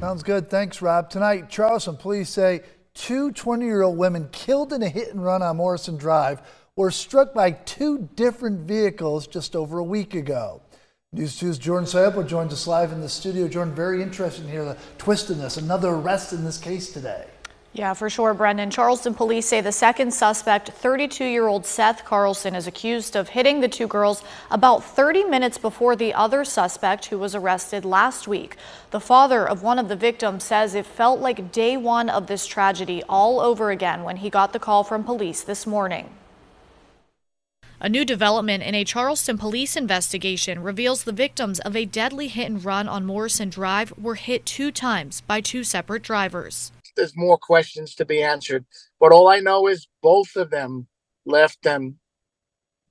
Sounds good. Thanks, Rob. Tonight, Charleston police say two 20-year-old women killed in a hit and run on Morrison Drive were struck by two different vehicles just over a week ago. News 2's Jordan Sayopo joins us live in the studio. Jordan, very interesting to hear the twist in this. Another arrest in this case today. Yeah, for sure, Brendan. Charleston police say the second suspect, 32-year-old Seth Carlson, is accused of hitting the two girls about 30 minutes before the other suspect, who was arrested last week. The father of one of the victims says it felt like day one of this tragedy all over again when he got the call from police this morning. A new development in a Charleston police investigation reveals the victims of a deadly hit and run on Morrison Drive were hit 2 times by 2 separate drivers. There's more questions to be answered, but all I know is both of them left them.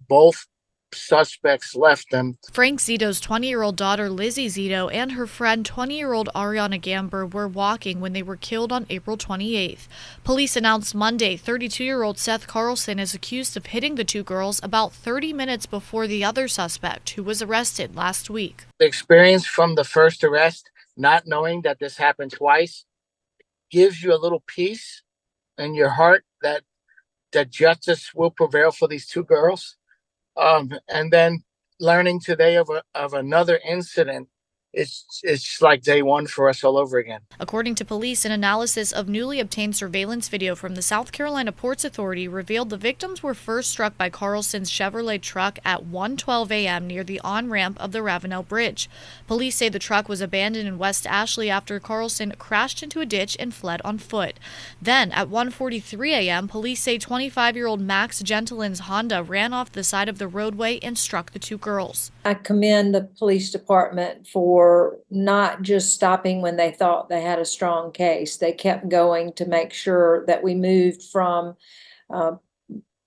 Both suspects left them. Frank Zito's 20-year-old daughter Lizzie Zito and her friend 20-year-old Ariana Gamber were walking when they were killed on April 28th. Police announced Monday 32-year-old Seth Carlson is accused of hitting the two girls about 30 minutes before the other suspect, who was arrested last week. The experience from the first arrest, not knowing that this happened twice, gives you a little peace in your heart that justice will prevail for these two girls. And then learning today of another incident, it's like day one for us all over again. According to police, an analysis of newly obtained surveillance video from the South Carolina Ports Authority revealed the victims were first struck by Carlson's Chevrolet truck at 1:12 a.m. near the on-ramp of the Ravenel Bridge. Police say the truck was abandoned in West Ashley after Carlson crashed into a ditch and fled on foot. Then, at 1:43 a.m., police say 25-year-old Max Gentilin's Honda ran off the side of the roadway and struck the two girls. I commend the police department for not just stopping when they thought they had a strong case. They kept going to make sure that we moved from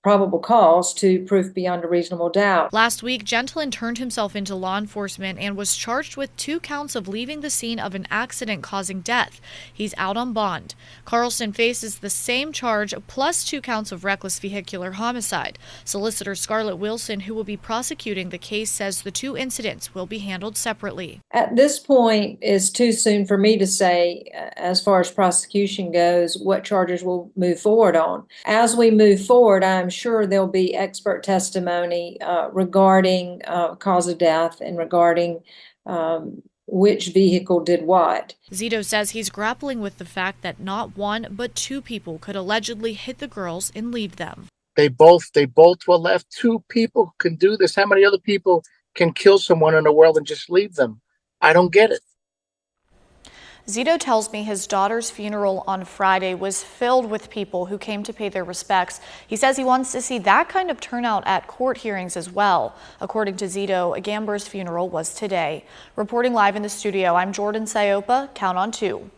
probable cause to proof beyond a reasonable doubt. Last week, Gentilin turned himself into law enforcement and was charged with 2 counts of leaving the scene of an accident causing death. He's out on bond. Carlson faces the same charge plus 2 counts of reckless vehicular homicide. Solicitor Scarlett Wilson, who will be prosecuting the case, says the 2 incidents will be handled separately. At this point, it's too soon for me to say, as far as prosecution goes, what charges we'll move forward on. As we move forward, I'm sure there'll be expert testimony regarding cause of death and regarding which vehicle did what. Zito says he's grappling with the fact that not 1 but 2 people could allegedly hit the girls and leave them. They both were left. 2 people can do this. How many other people can kill someone in the world and just leave them? I don't get it. Zito tells me his daughter's funeral on Friday was filled with people who came to pay their respects. He says he wants to see that kind of turnout at court hearings as well. According to Zito, Gamber's funeral was today. Reporting live in the studio, I'm Jordan Sayopa. Count on 2.